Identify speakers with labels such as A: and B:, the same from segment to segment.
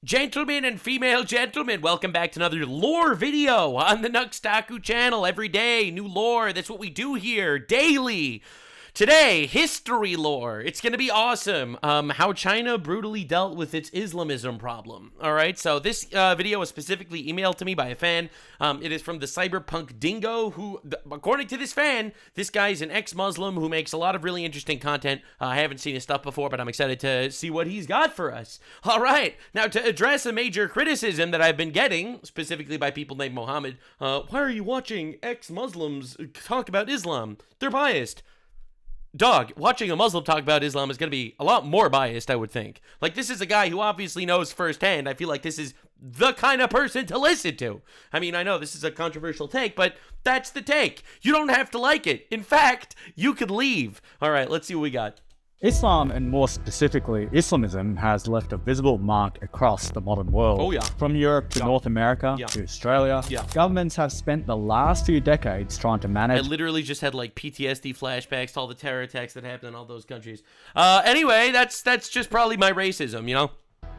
A: Gentlemen and female gentlemen, welcome back to another lore video on the Taku channel. Every day, new lore. That's what we do here, daily. Today, history lore. It's going to be awesome. How China brutally dealt with its Islamism problem. All right, so this video was specifically emailed to me by a fan. It is from the Cyberpunk Dingo, who, according to this fan, this guy's an ex-Muslim who makes a lot of really interesting content. I haven't seen his stuff before, but I'm excited to see what he's got for us. All right, now to address a major criticism that I've been getting, specifically by people named Mohammed, why are you watching ex-Muslims talk about Islam? They're biased. Dog, watching a Muslim talk about Islam is going to be a lot more biased, I would think. Like, this is a guy who obviously knows firsthand. I feel like this is the kind of person to listen to. I mean, I know this is a controversial take, but that's the take. You don't have to like it. In fact, you could leave. All right, let's see what we got.
B: Islam, and more specifically Islamism, has left a visible mark across the modern world.
A: Oh yeah.
B: From Europe to North America to Australia, governments have spent the last few decades trying to manage...
A: I literally just had like PTSD flashbacks to all the terror attacks that happened in all those countries. Anyway, that's just probably my racism, you know?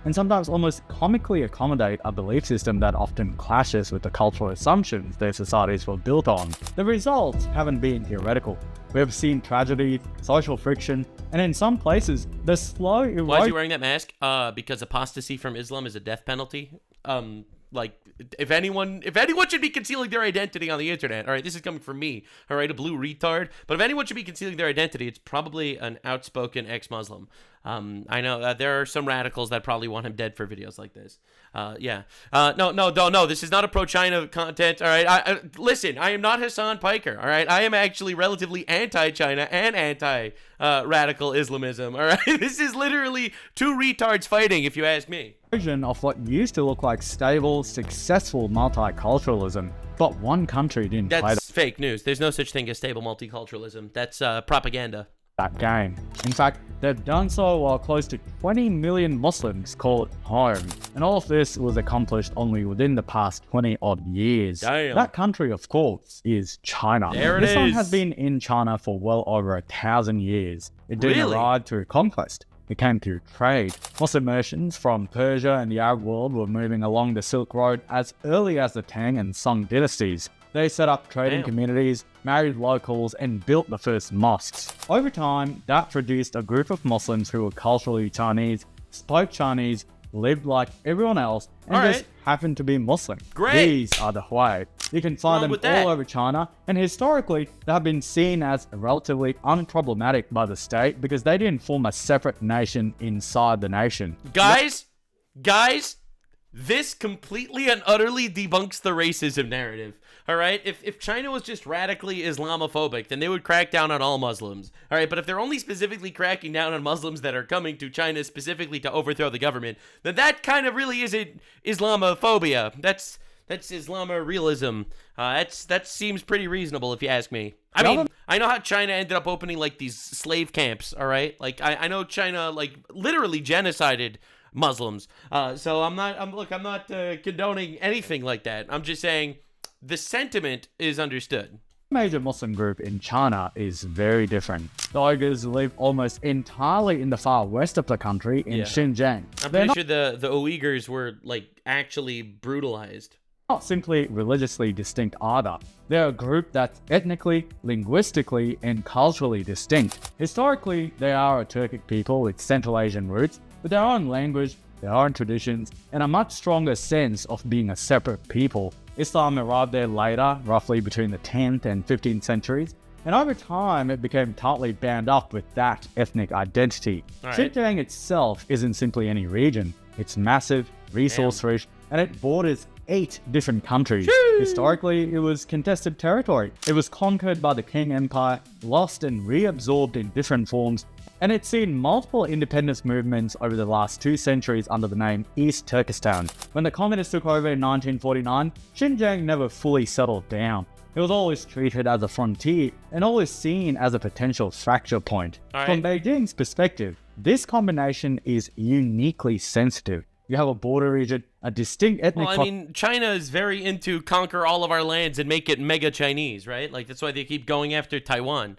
B: And sometimes almost comically accommodate a belief system that often clashes with the cultural assumptions their societies were built on. The results haven't been theoretical. We have seen tragedy, social friction, and in some places, the slow erosion...
A: Why is he wearing that mask? Because apostasy from Islam is a death penalty. Like, if anyone should be concealing their identity on the internet, all right, this is coming from me, all right, a blue retard, but if anyone should be concealing their identity, it's probably an outspoken ex-Muslim. I know there are some radicals that probably want him dead for videos like this. No, this is not a pro-China content, all right? Listen, I am not Hassan Piker, all right? I am actually relatively anti-China and anti-radical Islamism, all right? This is literally two retards fighting, if you ask me.
B: Of what used to look like stable, successful multiculturalism, but one country didn't play
A: That's fake news. There's no such thing as stable multiculturalism. That's propaganda.
B: That game. In fact, they've done so while close to 20 million Muslims call it home. And all of this was accomplished only within the past 20 odd years.
A: Damn.
B: That country, of course, is China.
A: There it is.
B: Islam has been in China for well over 1,000 years. It didn't arrive through conquest. It came through trade. Muslim merchants from Persia and the Arab world were moving along the Silk Road as early as the Tang and Song dynasties. They set up trading communities, married locals, and built the first mosques. Over time, that produced a group of Muslims who were culturally Chinese, spoke Chinese, lived like everyone else, and just happened to be Muslim.
A: Great.
B: These are the Hui. You can find them all over China, and historically, they have been seen as relatively unproblematic by the state because they didn't form a separate nation inside the nation.
A: Guys, this completely and utterly debunks the racism narrative. All right, if China was just radically Islamophobic, then they would crack down on all Muslims. All right, but if they're only specifically cracking down on Muslims that are coming to China specifically to overthrow the government, then that kind of really isn't Islamophobia. That's Islamo-realism. That seems pretty reasonable if you ask me. I mean, I know how China ended up opening like these slave camps. All right, like I know China like literally genocided Muslims. So I'm not condoning anything like that. I'm just saying the sentiment is understood.
B: The major Muslim group in China is very different. The Uyghurs live almost entirely in the far west of the country in Xinjiang.
A: I'm pretty sure the Uyghurs were like actually brutalized.
B: Not simply religiously distinct either. They're a group that's ethnically, linguistically, and culturally distinct. Historically, they are a Turkic people with Central Asian roots, with their own language, their own traditions, and a much stronger sense of being a separate people. Islam arrived there later, roughly between the 10th and 15th centuries, and over time it became tightly bound up with that ethnic identity. Xinjiang itself isn't simply any region. It's massive, resource-rich, and it borders 8 different countries. Historically, it was contested territory. It was conquered by the Qing Empire, lost and reabsorbed in different forms, and it's seen multiple independence movements over the last 2 centuries under the name East Turkestan. When the communists took over in 1949, Xinjiang never fully settled down. It was always treated as a frontier and always seen as a potential fracture point. From Beijing's perspective, this combination is uniquely sensitive. You have a border region, a distinct ethnic...
A: Well, I mean, China is very into conquer all of our lands and make it mega Chinese, right? Like, that's why they keep going after Taiwan.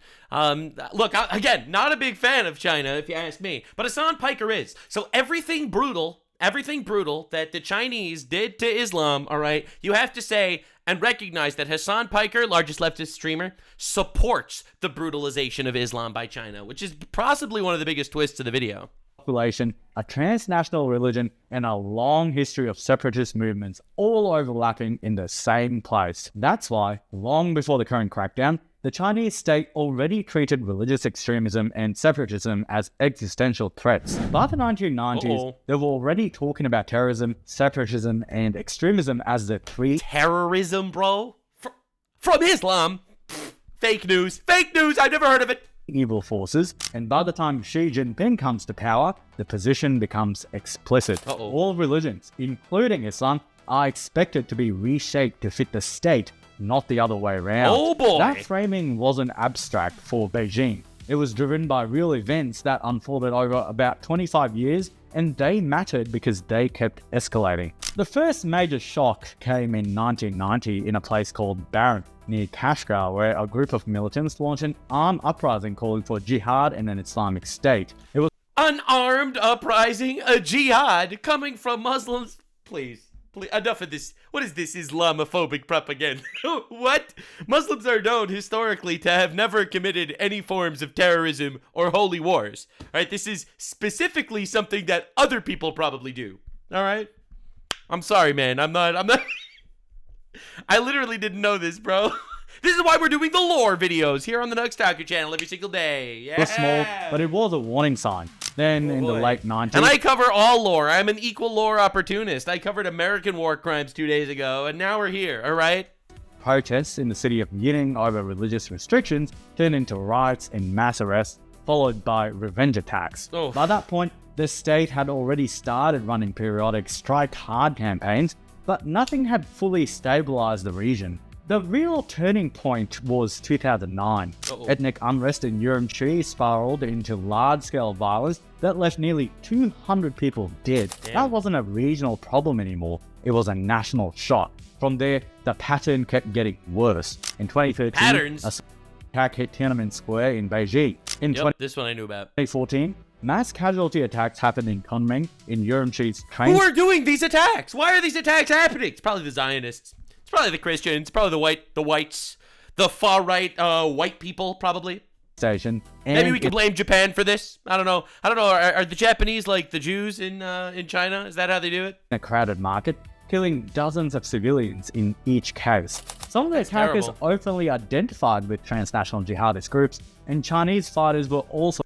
A: Look, again, not a big fan of China, if you ask me. But Hassan Piker is. So everything brutal everything brutal that the Chinese did to Islam, all right, you have to say and recognize that Hassan Piker, largest leftist streamer, supports the brutalization of Islam by China, which is possibly one of the biggest twists of the video.
B: Population, a transnational religion, and a long history of separatist movements all overlapping in the same place. That's why, long before the current crackdown, the Chinese state already treated religious extremism and separatism as existential threats. By the 1990s, they were already talking about terrorism, separatism, and extremism as the three...
A: Terrorism, bro? From Islam? Fake news. Fake news! I've never heard of it!
B: Evil forces, and by the time Xi Jinping comes to power, the position becomes explicit. All religions, including Islam, are expected to be reshaped to fit the state, not the other way around.
A: Oh boy!
B: That framing wasn't abstract for Beijing. It was driven by real events that unfolded over about 25 years, and they mattered because they kept escalating. The first major shock came in 1990 in a place called Baran, near Kashgar, where a group of militants launched an armed uprising calling for jihad and an Islamic state. It was
A: an armed uprising, a jihad coming from Muslims. Please, enough of this. What is this Islamophobic propaganda? What? Muslims are known historically to have never committed any forms of terrorism or holy wars. All right, this is specifically something that other people probably do. All right? I'm sorry, man. I'm not. I literally didn't know this, bro. This is why we're doing the lore videos here on the Taku channel every single day. Yeah.
B: It was small, but it was a warning sign. Then in the late 90s...
A: And I cover all lore. I'm an equal lore opportunist. I covered American war crimes 2 days ago, and now we're here, all right?
B: Protests in the city of Yining over religious restrictions turned into riots and mass arrests, followed by revenge attacks.
A: Oh.
B: By that point, the state had already started running periodic strike hard campaigns, but nothing had fully stabilized the region. The real turning point was 2009. Ethnic unrest in Urumqi spiraled into large-scale violence that left nearly 200 people dead.
A: Damn.
B: That wasn't a regional problem anymore, it was a national shock. From there, the pattern kept getting worse. In 2013, a attack hit Tiananmen Square in Beijing. In
A: this one I knew about.
B: 2014, mass casualty attacks happened in Kunming, in Urumqi's train.
A: Who are doing these attacks? Why are these attacks happening? It's probably the Zionists. It's probably the Christians. It's probably the whites, the far right white people, probably.
B: Station.
A: Maybe we can blame Japan for this. I don't know. Are the Japanese like the Jews in China? Is that how they do it?
B: In a crowded market, killing dozens of civilians in each case. Some of the attackers openly identified with transnational jihadist groups, and Chinese fighters were also...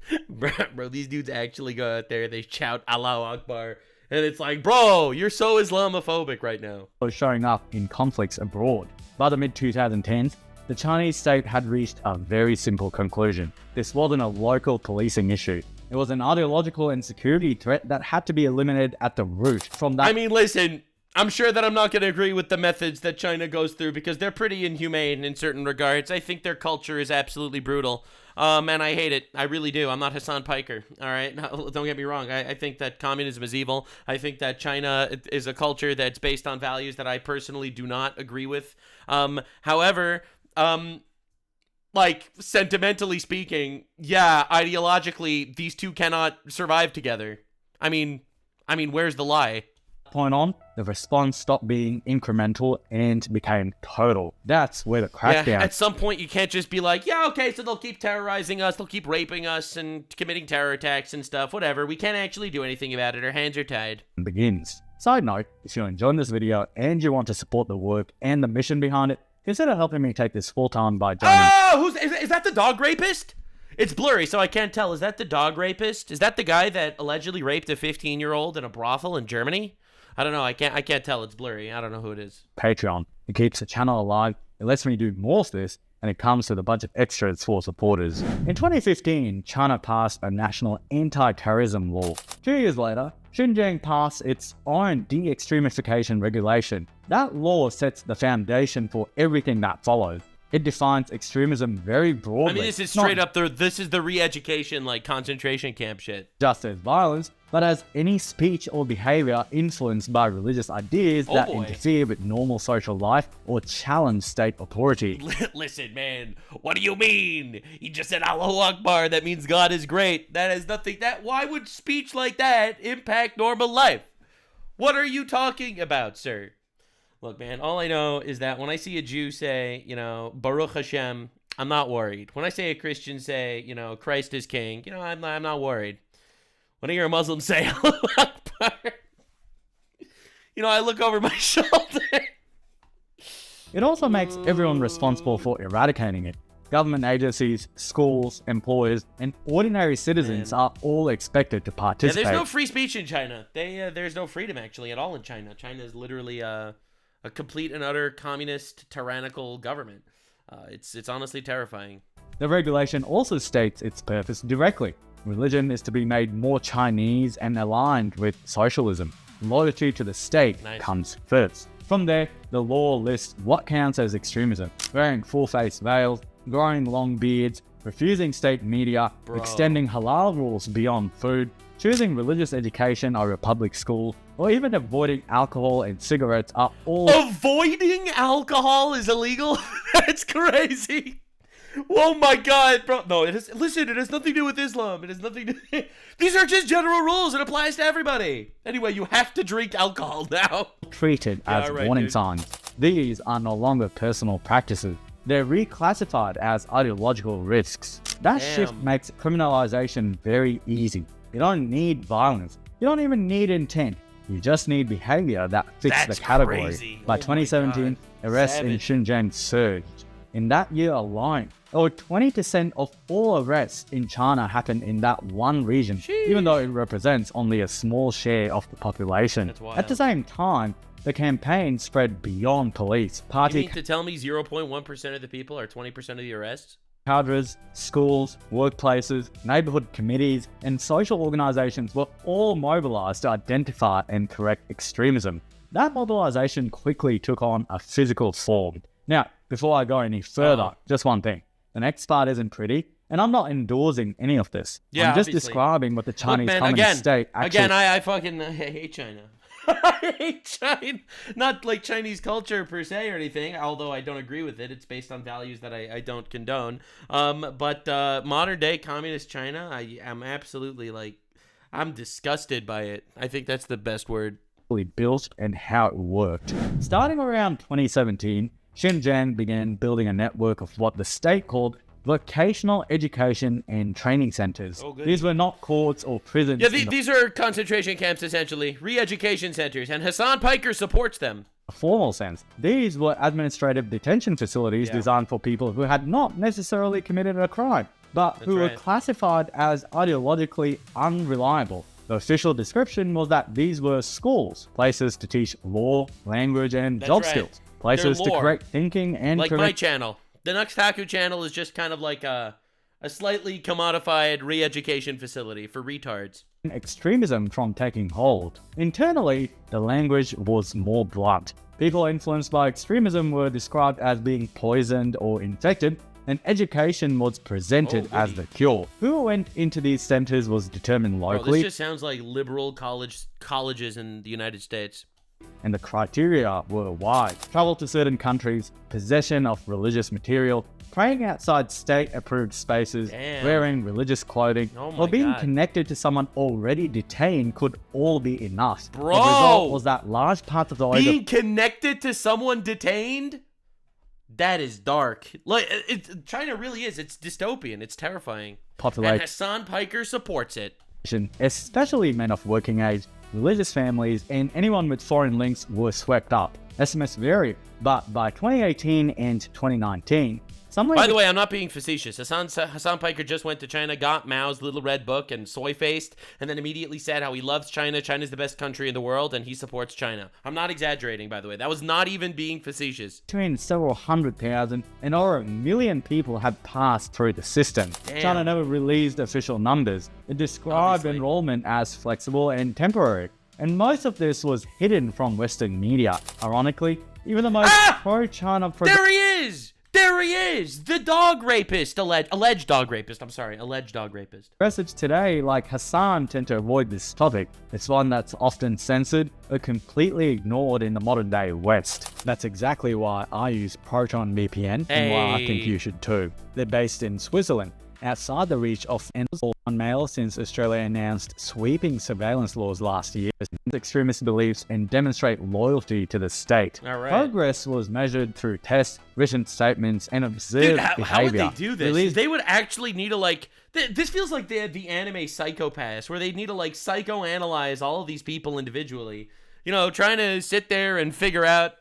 A: Bro, these dudes actually go out there, they shout Allahu Akbar, and it's like, bro, you're so Islamophobic right now.
B: ...showing up in conflicts abroad. By the mid-2010s, the Chinese state had reached a very simple conclusion. This wasn't a local policing issue. It was an ideological and security threat that had to be eliminated at the root. From that...
A: I mean, listen... I'm sure that I'm not going to agree with the methods that China goes through because they're pretty inhumane in certain regards. I think their culture is absolutely brutal, and I hate it. I really do. I'm not Hassan Piker, all right? Don't get me wrong. I think that communism is evil. I think that China is a culture that's based on values that I personally do not agree with. However, like, sentimentally speaking, yeah, ideologically, these two cannot survive together. I mean, where's the lie?
B: Point on, the response stopped being incremental and became total. That's where the crackdown...
A: Yeah, at some point you can't just be like, yeah, okay, so they'll keep terrorizing us, they'll keep raping us and committing terror attacks and stuff, whatever. We can't actually do anything about it. Our hands are tied.
B: ...begins. Side note, if you're enjoying this video and you want to support the work and the mission behind it, consider helping me take this full-time by joining...
A: Oh! Is that the dog rapist? It's blurry, so I can't tell. Is that the dog rapist? Is that the guy that allegedly raped a 15-year-old in a brothel in Germany? I don't know. I can't tell. It's blurry. I don't know who it is.
B: Patreon. It keeps the channel alive. It lets me do more of this, and it comes with a bunch of extras for supporters. In 2015, China passed a national anti-terrorism law. 2 years later, Xinjiang passed its own de-extremification regulation. That law sets the foundation for everything that follows. It defines extremism very broadly.
A: I mean, this is straight up this is the re-education, like, concentration camp shit.
B: Just as violence, but as any speech or behavior influenced by religious ideas that interfere with normal social life or challenge state authority.
A: Listen, man, what do you mean? You just said Allahu Akbar, that means God is great. That has nothing, why would speech like that impact normal life? What are you talking about, sir? Look, man, all I know is that when I see a Jew say, Baruch Hashem, I'm not worried. When I say a Christian say, Christ is king, I'm not worried. When I hear a Muslim say, Allahu Akbar, I look over my shoulder.
B: It also makes everyone responsible for eradicating it. Government agencies, schools, employers, and ordinary citizens are all expected to participate.
A: Yeah, there's no free speech in China. There's no freedom, actually, at all in China. China is literally a complete and utter communist, tyrannical government. It's honestly terrifying.
B: The regulation also states its purpose directly. Religion is to be made more Chinese and aligned with socialism. Loyalty to the state comes first. From there, the law lists what counts as extremism: wearing full-face veils, growing long beards, refusing state media, extending halal rules beyond food, choosing religious education over public school, or even avoiding alcohol and cigarettes are all...
A: Avoiding alcohol is illegal? That's crazy. Oh my god, bro. No, it has nothing to do with Islam. It has nothing to... These are just general rules. It applies to everybody. Anyway, you have to drink alcohol now.
B: Treated as warning signs. These are no longer personal practices. They're reclassified as ideological risks. That shift makes criminalization very easy. You don't need violence. You don't even need intent. You just need behavior that fits the category.
A: Crazy.
B: By 2017, arrests in Xinjiang surged. In that year alone, over 20% of all arrests in China happened in that one region, even though it represents only a small share of the population. At the same time, the campaign spread beyond police.
A: You mean to tell me 0.1% of the people are 20% of the arrests?
B: Cadres, schools, workplaces, neighborhood committees, and social organizations were all mobilized to identify and correct extremism. That mobilization quickly took on a physical form. Now, before I go any further, just one thing. The next part isn't pretty, and I'm not endorsing any of this. I'm just describing what the Chinese Communist state actually...
A: I hate China. I hate China. Not like Chinese culture per se or anything, although I don't agree with it. It's based on values that I don't condone. But modern day communist China, I'm absolutely I'm disgusted by it. I think that's the best word.
B: Built and how it worked. Starting around 2017, Xinjiang began building a network of what the state called vocational education and training centers. These were not courts or prisons.
A: Yeah, these are concentration camps, essentially. Re-education centers, and Hassan Piker supports them.
B: A formal sense. These were administrative detention facilities designed for people who had not necessarily committed a crime, but who were classified as ideologically unreliable. The official description was that these were schools, places to teach law, language, and job skills. Places to correct thinking and
A: like my channel. The next Taku channel is just kind of like a slightly commodified re-education facility for retards.
B: Extremism from taking hold. Internally, the language was more blunt. People influenced by extremism were described as being poisoned or infected, and education was presented as the cure. Who went into these centers was determined locally.
A: This just sounds like liberal colleges in the United States.
B: And the criteria were wide. Travel to certain countries, possession of religious material, praying outside state-approved spaces, wearing religious clothing, or being connected to someone already detained could all be enough.
A: Bro!
B: The result was that large parts of the
A: being connected to someone detained? That is dark. China really is. It's dystopian. It's terrifying. And Hassan Piker supports it.
B: Especially men of working age, religious families, and anyone with foreign links were swept up. Estimates vary, but by 2018 and 2019,
A: by the way, I'm not being facetious. Hassan Piker just went to China, got Mao's little red book and soy-faced, and then immediately said how he loves China. China's the best country in the world, and he supports China. I'm not exaggerating, by the way. That was not even being facetious.
B: Between several 100,000 and over 1 million people have passed through the system. China never released official numbers. It described enrollment as flexible and temporary, and most of this was hidden from Western media. Ironically, even the most pro-China...
A: There he is! There he is! The dog rapist! Alleged dog rapist. Alleged dog rapist.
B: Message today, like Hassan, tend to avoid this topic. It's one that's often censored or completely ignored in the modern day West. That's exactly why I use Proton VPN and why I think you should too. They're based in Switzerland, outside the reach of Mail since Australia announced sweeping surveillance laws last year, extremist beliefs and demonstrate loyalty to the state.
A: All right.
B: Progress was measured through tests, written statements, and observed
A: Dude,
B: behavior.
A: how would they do this? They would actually need to, like... This feels like the anime Psychopaths, where they need to, like, psychoanalyze all of these people individually. You know, trying to sit there and figure out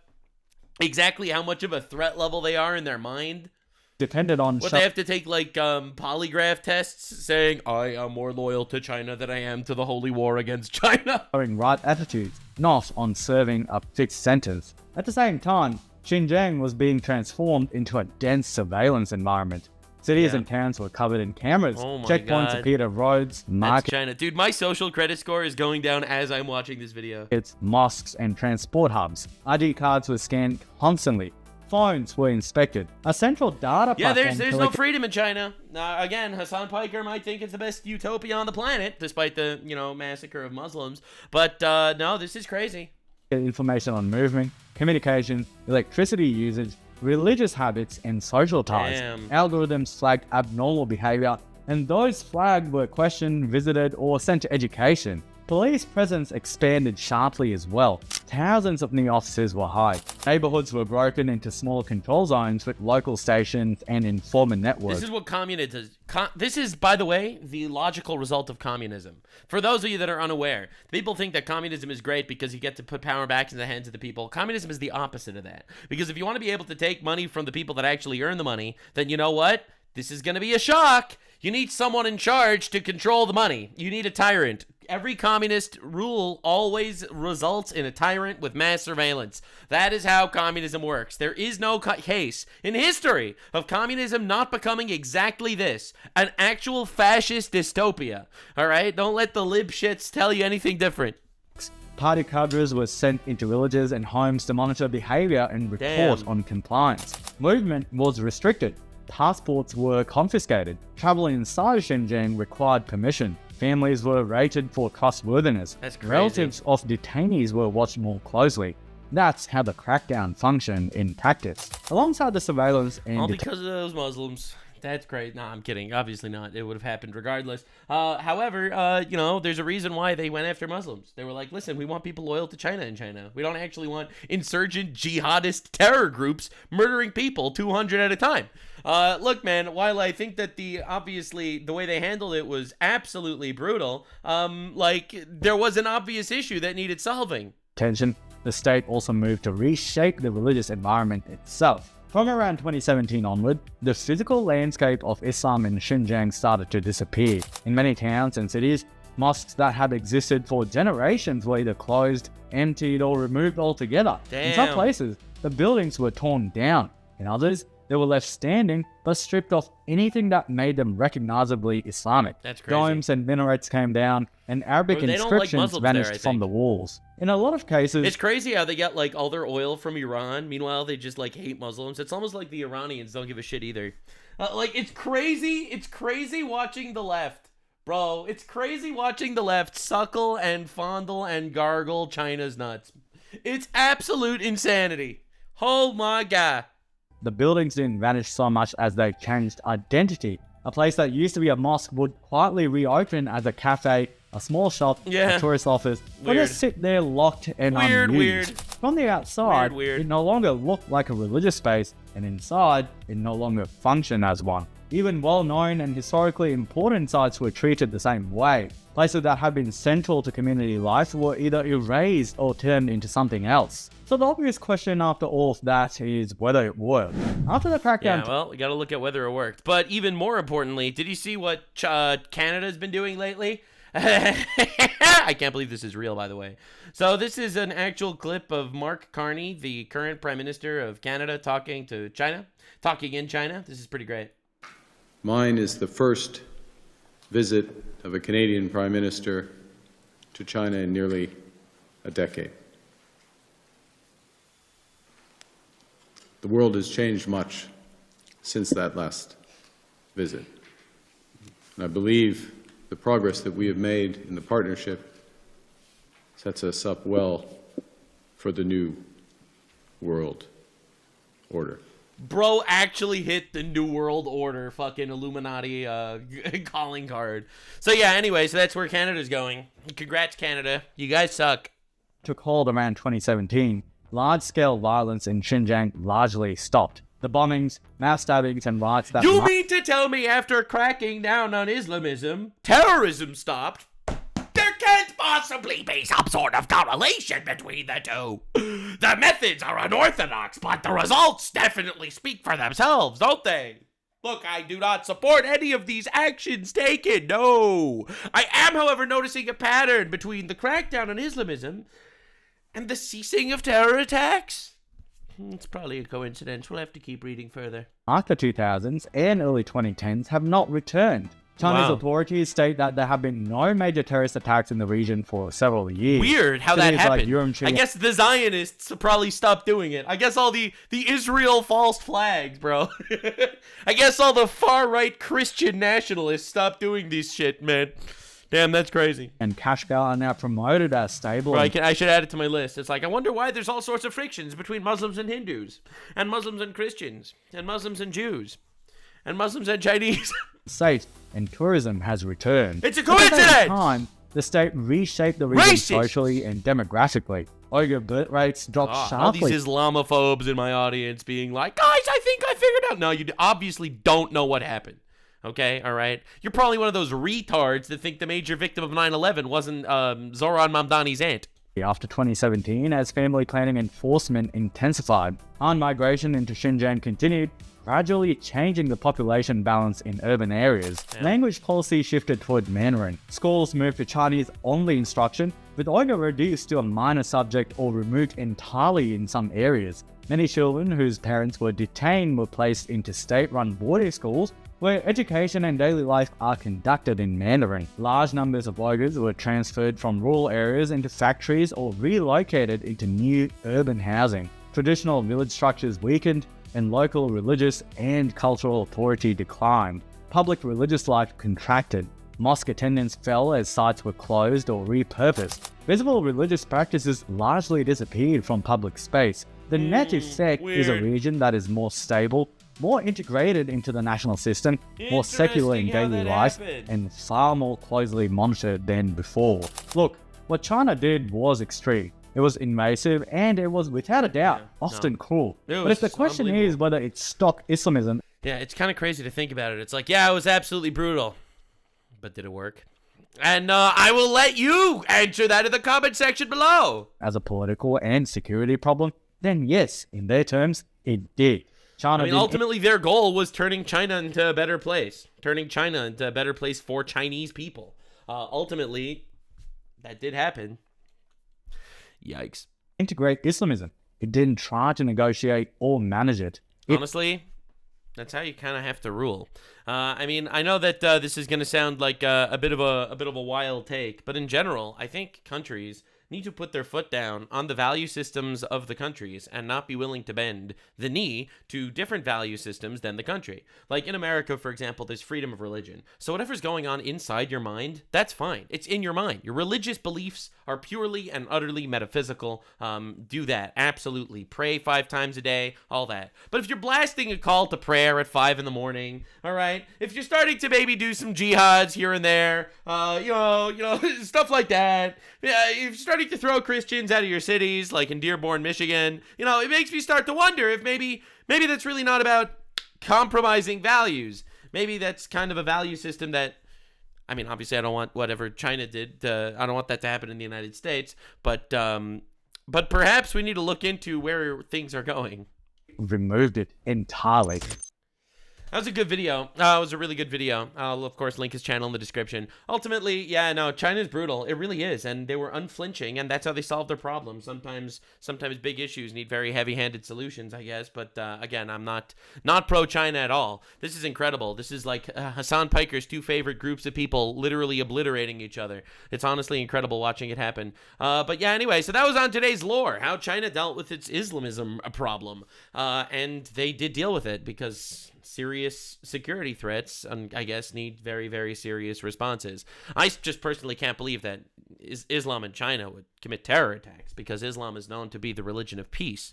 A: exactly how much of a threat level they are in their mind.
B: Depended on
A: what they have to take, like, polygraph tests saying, I am more loyal to China than I am to the holy war against China.
B: Showing right attitudes, not on serving a fixed sentence. At the same time, Xinjiang was being transformed into a dense surveillance environment. Cities and towns were covered in cameras. Checkpoints appeared at roads, markets.
A: That's China. Dude, my social credit score is going down as I'm watching this video.
B: It's mosques and transport hubs. ID cards were scanned constantly. Phones were inspected. A central data platform.
A: Yeah, there's no freedom in China. Again, Hassan Piker might think it's the best utopia on the planet, despite the, massacre of Muslims. But no, this is crazy.
B: Information on movement, communication, electricity usage, religious habits, and social ties. Algorithms flagged abnormal behavior, and those flagged were questioned, visited, or sent to education. Police presence expanded sharply as well. Thousands of new officers were hired. Neighborhoods were broken into small control zones with local stations and informant networks.
A: This is what communism does. This is, by the way, the logical result of communism. For those of you that are unaware, people think that communism is great because you get to put power back in the hands of the people. Communism is the opposite of that. Because if you want to be able to take money from the people that actually earn the money, then you know what? This is going to be a shock. You need someone in charge to control the money. You need a tyrant. Every communist rule always results in a tyrant with mass surveillance. That is how communism works. There is no case in history of communism not becoming exactly this, an actual fascist dystopia. All right? Don't let the lib shits tell you anything different.
B: Party cadres were sent into villages and homes to monitor behavior and report on compliance. Movement was restricted. Passports were confiscated. Travel inside Xinjiang required permission. Families were rated for trustworthiness.
A: That's crazy.
B: Relatives of detainees were watched more closely. That's how the crackdown functioned in practice. Alongside the surveillance and...
A: all because of those Muslims. That's great. No, I'm kidding. Obviously not. It would have happened regardless. However, there's a reason why they went after Muslims. They were like, listen, we want people loyal to China in China. We don't actually want insurgent jihadist terror groups murdering people 200 at a time. Look, man, while I think that the way they handled it was absolutely brutal, there was an obvious issue that needed solving.
B: Tension. The state also moved to reshape the religious environment itself. From around 2017 onward, the physical landscape of Islam in Xinjiang started to disappear. In many towns and cities, mosques that had existed for generations were either closed, emptied, or removed altogether.
A: Damn.
B: In some places, the buildings were torn down. In others, they were left standing, but stripped of anything that made them recognizably Islamic.
A: That's crazy.
B: Domes and minarets came down, and Arabic inscriptions vanished from the walls. In a lot of cases...
A: it's crazy how they get, all their oil from Iran. Meanwhile, they just, hate Muslims. It's almost like the Iranians don't give a shit either. It's crazy. It's crazy watching the left. Bro, it's crazy watching the left suckle and fondle and gargle China's nuts. It's absolute insanity. Oh, my God.
B: The buildings didn't vanish so much as they changed identity. A place that used to be a mosque would quietly reopen as a cafe, a small shop, a tourist office, or just sit there locked and unused. From the outside, it no longer looked like a religious space, and inside, it no longer functioned as one. Even well-known and historically important sites were treated the same way. Places that had been central to community life were either erased or turned into something else. So the obvious question after all of that is whether it worked. After the crackdown...
A: yeah, well, we gotta look at whether it worked. But even more importantly, did you see what Canada's been doing lately? I can't believe this is real, by the way. So this is an actual clip of Mark Carney, the current Prime Minister of Canada, talking in China. This is pretty great.
C: Mine is the first visit of a Canadian Prime Minister to China in nearly a decade. The world has changed much since that last visit. And I believe the progress that we have made in the partnership sets us up well for the new world order.
A: Bro actually hit the New World Order fucking Illuminati calling card. So yeah, anyway, so that's where Canada's going. Congrats, Canada. You guys suck.
B: Took hold around 2017, large-scale violence in Xinjiang largely stopped. The bombings, mass stabbings, and riots that...
A: You mean to tell me after cracking down on Islamism, terrorism stopped? There can't possibly be some sort of correlation between the two. The methods are unorthodox, but the results definitely speak for themselves, don't they? Look, I do not support any of these actions taken, no. I am, however, noticing a pattern between the crackdown on Islamism and the ceasing of terror attacks. It's probably a coincidence. We'll have to keep reading further.
B: After 2000s and early 2010s have not returned. Chinese authorities state that there have been no major terrorist attacks in the region for several years.
A: Weird how that happened.
B: Like
A: I guess the Zionists probably stopped doing it. I guess all the Israel false flags, bro. I guess all the far-right Christian nationalists stopped doing this shit, man. Damn, that's crazy.
B: And Kashgar are now promoted as stable.
A: Bro, I should add it to my list. It's like, I wonder why there's all sorts of frictions between Muslims and Hindus, and Muslims and Christians, and Muslims and Jews, and Muslims and Chinese.
B: Safe and tourism has returned.
A: It's a coincidence!
B: At the same time, the state reshaped the region socially and demographically. Uyghur birth rates dropped sharply.
A: All these Islamophobes in my audience being like, guys, I think I figured out. No, you obviously don't know what happened. Okay, all right? You're probably one of those retards that think the major victim of 9/11 wasn't Zohran Mamdani's aunt.
B: After 2017, as family planning enforcement intensified, Han migration into Xinjiang continued, gradually changing the population balance in urban areas.
A: Yeah.
B: Language policy shifted toward Mandarin. Schools moved to Chinese-only instruction, with Uyghur reduced to a minor subject or removed entirely in some areas. Many children whose parents were detained were placed into state-run boarding schools, where education and daily life are conducted in Mandarin. Large numbers of Uyghurs were transferred from rural areas into factories or relocated into new urban housing. Traditional village structures weakened, and local religious and cultural authority declined. Public religious life contracted. Mosque attendance fell as sites were closed or repurposed. Visible religious practices largely disappeared from public space. The net effect is a region that is more stable, more integrated into the national system, more secular in daily life, and far more closely monitored than before. Look, what China did was extreme. It was invasive, and it was, without a doubt, often cruel. But if the question is whether it's stock Islamism...
A: Yeah, it's kind of crazy to think about it. It's like, yeah, it was absolutely brutal. But did it work? And I will let you answer that in the comment section below.
B: As a political and security problem, then yes, in their terms, it did. China
A: ultimately their goal was turning China into a better place. Turning China into a better place for Chinese people. Ultimately, that did happen. Yikes.
B: Integrate Islamism. It didn't try to negotiate or manage it.
A: Honestly, that's how you kind of have to rule. I mean, I know that this is going to sound like a bit of a wild take, but in general, I think countries need to put their foot down on the value systems of the countries and not be willing to bend the knee to different value systems than the country. Like in America, for example, there's freedom of religion. So whatever's going on inside your mind, that's fine. It's in your mind. Your religious beliefs are purely and utterly metaphysical. Do that. Absolutely. Pray 5 times a day, all that. But if you're blasting a call to prayer at 5 in the morning, all right, if you're starting to maybe do some jihads here and there, you know, stuff like that, yeah, if you're starting to throw Christians out of your cities, like in Dearborn, Michigan, you know, it makes me start to wonder if maybe that's really not about compromising values. Maybe that's kind of a value system that, I mean, obviously I don't want whatever China did, I don't want that to happen in the United States, but perhaps we need to look into where things are going.
B: Removed it entirely.
A: That was a good video. It was a really good video. I'll, of course, link his channel in the description. Ultimately, yeah, no, China's brutal. It really is. And they were unflinching, and that's how they solve their problems. Sometimes big issues need very heavy-handed solutions, I guess. But, again, I'm not pro-China at all. This is incredible. This is like Hassan Piker's 2 favorite groups of people literally obliterating each other. It's honestly incredible watching it happen. But, yeah, anyway, so that was on today's lore, how China dealt with its Islamism problem. And they did deal with it because serious security threats, I guess, need very, very serious responses. I just personally can't believe that Islam and China would commit terror attacks because Islam is known to be the religion of peace.